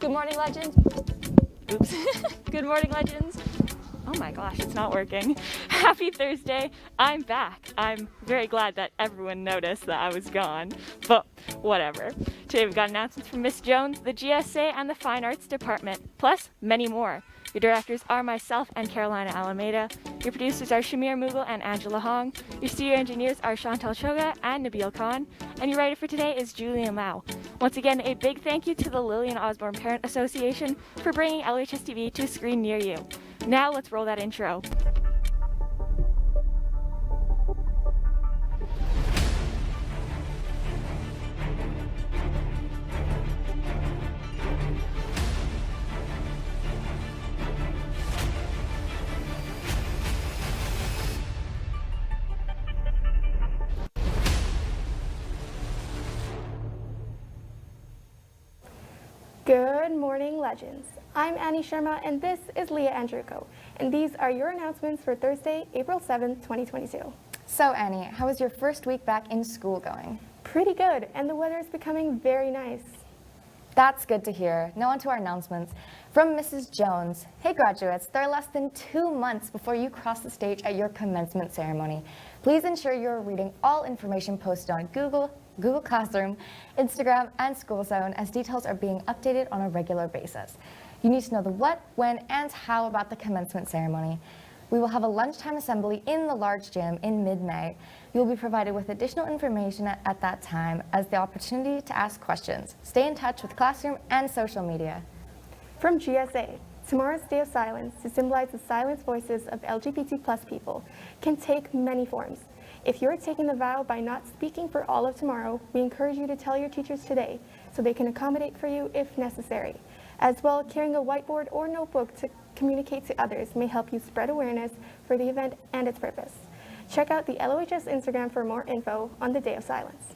Good morning, legends. Oops. Good morning, legends. Oh my gosh, it's not working. Happy Thursday. I'm back. I'm very glad that everyone noticed that I was gone, but whatever. Today we've got announcements from Miss Jones, the GSA, and the Fine Arts Department, plus many more. Your directors are myself and Carolina Alameda. Your producers are Shamir Mughal and Angela Hong. Your studio engineers are Chantal Choga and Nabil Khan. And your writer for today is Julian Lau. Once again, a big thank you to the Lillian Osborne Parent Association for bringing LHS TV to a screen near you. Now let's roll that intro. Good morning, legends. I'm Annie Sharma, and this is LEAH ANDRUKO, and these are your announcements for Thursday, April 7th, 2022. So Annie, how is your first week back in school going? Pretty good, and the weather is becoming very nice. That's good to hear. Now on to our announcements. From Mrs. Jones. Hey graduates, there are less than 2 months before you cross the stage at your commencement ceremony. Please ensure you're reading all information posted on Google Classroom, Instagram, and School Zone, as details are being updated on a regular basis. You need to know the what, when, and how about the commencement ceremony. We will have a lunchtime assembly in the large gym in mid-May. You will be provided with additional information at that time as the opportunity to ask questions. Stay in touch with Classroom and social media. From GSA, tomorrow's Day of Silence, to symbolize the silenced voices of LGBT+ people, can take many forms. If you're taking the vow by not speaking for all of tomorrow, we encourage you to tell your teachers today so they can accommodate for you if necessary. As well, carrying a whiteboard or notebook to communicate to others may help you spread awareness for the event and its purpose. Check out the LOHS Instagram for more info on the Day of Silence.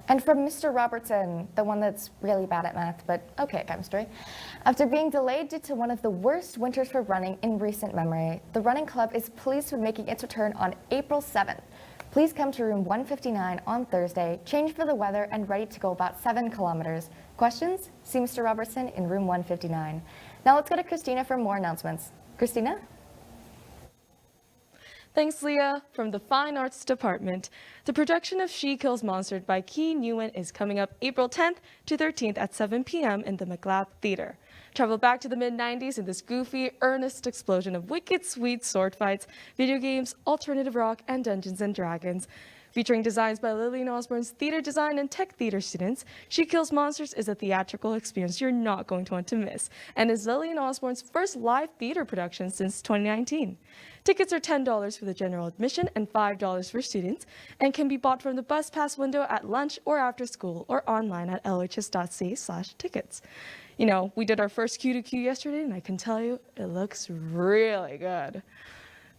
And from Mr. Robertson, the one that's really bad at math, but okay at chemistry. After being delayed due to one of the worst winters for running in recent memory, the running club is pleased with making its return on April 7th. Please come to room 159 on Thursday, change for the weather, and ready to go about 7 kilometers. Questions? See Mr. Robertson in room 159. Now let's go to Christina for more announcements. Christina? Thanks, Leah. From the Fine Arts Department, the production of She Kills Monsters by Qui Nguyen is coming up April 10th to 13th at 7 p.m. in the Maclab Theater. Travel back to the mid-90s in this goofy, earnest explosion of wicked sweet sword fights, video games, alternative rock, and Dungeons & Dragons. Featuring designs by Lillian Osborne's theater design and tech theater students, She Kills Monsters is a theatrical experience you're not going to want to miss, and is Lillian Osborne's first live theater production since 2019. Tickets are $10 for the general admission and $5 for students, and can be bought from the bus pass window at lunch or after school, or online at lohs.ca/tickets. You know, we did our first Q2Q yesterday, and I can tell you, it looks really good.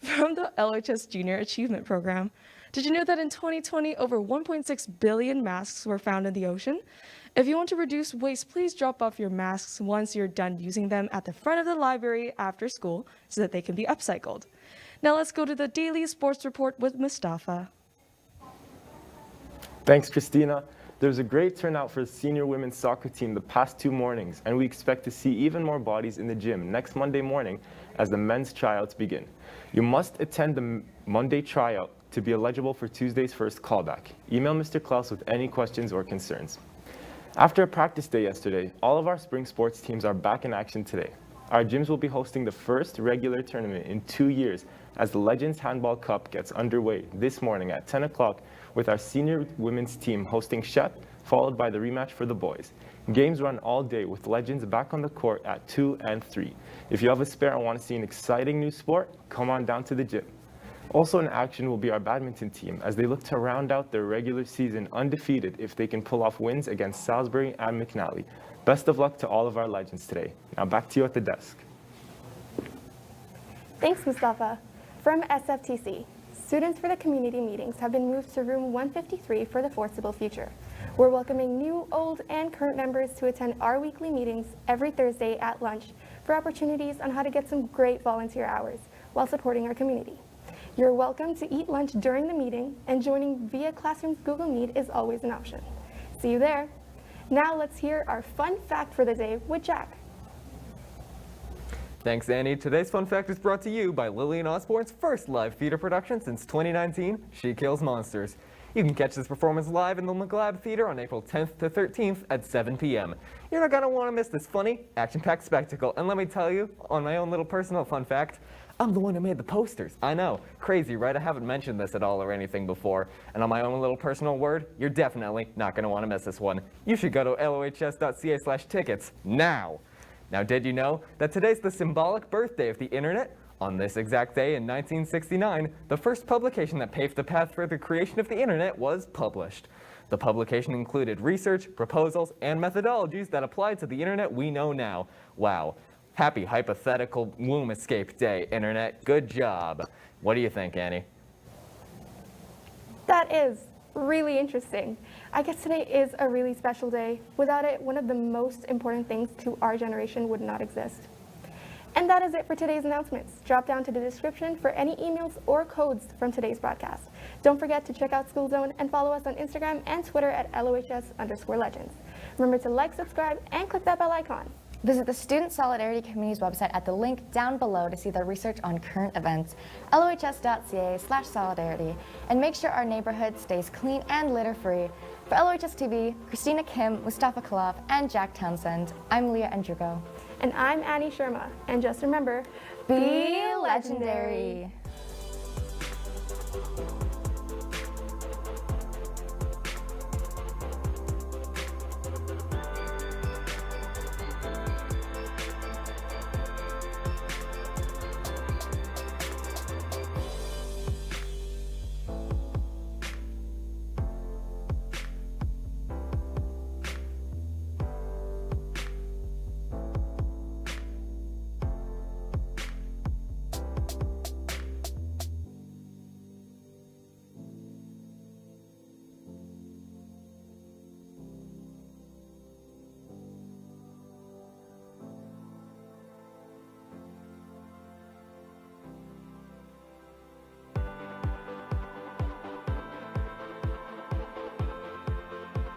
From the LHS Junior Achievement Program, did you know that in 2020, over 1.6 billion masks were found in the ocean? If you want to reduce waste, please drop off your masks once you're done using them at the front of the library after school so that they can be upcycled. Now let's go to the daily sports report with Mustafa. Thanks, Christina. There was a great turnout for the senior women's soccer team the past 2 mornings, and we expect to see even more bodies in the gym next Monday morning as the men's tryouts begin. You must attend the Monday tryout to be eligible for Tuesday's first callback. Email Mr. Klaus with any questions or concerns. After a practice day yesterday, all of our spring sports teams are back in action today. Our gyms will be hosting the first regular tournament in 2 years as the Legends Handball Cup gets underway this morning at 10 o'clock with our senior women's team hosting Shep, followed by the rematch for the boys. Games run all day with Legends back on the court at 2 and 3. If you have a spare and want to see an exciting new sport, come on down to the gym. Also in action will be our badminton team as they look to round out their regular season undefeated if they can pull off wins against Salisbury and McNally. Best of luck to all of our legends today. Now back to you at the desk. Thanks, Mustafa. From SFTC, students for the community meetings have been moved to room 153 for the foreseeable future. We're welcoming new, old, and current members to attend our weekly meetings every Thursday at lunch for opportunities on how to get some great volunteer hours while supporting our community. You're welcome to eat lunch during the meeting, and joining via Classroom's Google Meet is always an option. See you there. Now let's hear our fun fact for the day with Jack. Thanks, Annie. Today's fun fact is brought to you by Lillian Osborne's first live theater production since 2019, She Kills Monsters. You can catch this performance live in the Maclab Theater on April 10th to 13th at 7 p.m. You're not going to want to miss this funny, action-packed spectacle. And let me tell you, on my own little personal fun fact, I'm the one who made the posters. I know, crazy, right? I haven't mentioned this at all or anything before. And on my own little personal word, you're definitely not going to want to miss this one. You should go to lohs.ca/tickets now. Now, did you know that today's the symbolic birthday of the internet? On this exact day in 1969, the first publication that paved the path for the creation of the internet was published. The publication included research, proposals, and methodologies that applied to the internet we know now. Wow. Happy hypothetical womb escape day, internet. Good job. What do you think, Annie? That is really interesting. I guess today is a really special day. Without it, one of the most important things to our generation would not exist. And that is it for today's announcements. Drop down to the description for any emails or codes from today's broadcast. Don't forget to check out School Zone and follow us on Instagram and Twitter at lohs_legends. Remember to like, subscribe, and click that bell icon. Visit the Student Solidarity Committee's website at the link down below to see their research on current events, lohs.ca/solidarity, and make sure our neighborhood stays clean and litter-free. For LOHS TV, Christina Kim, Mustafa Khalaf, and Jack Townsend, I'm Leah Andruko. And I'm Annie Sharma. And just remember, Be legendary!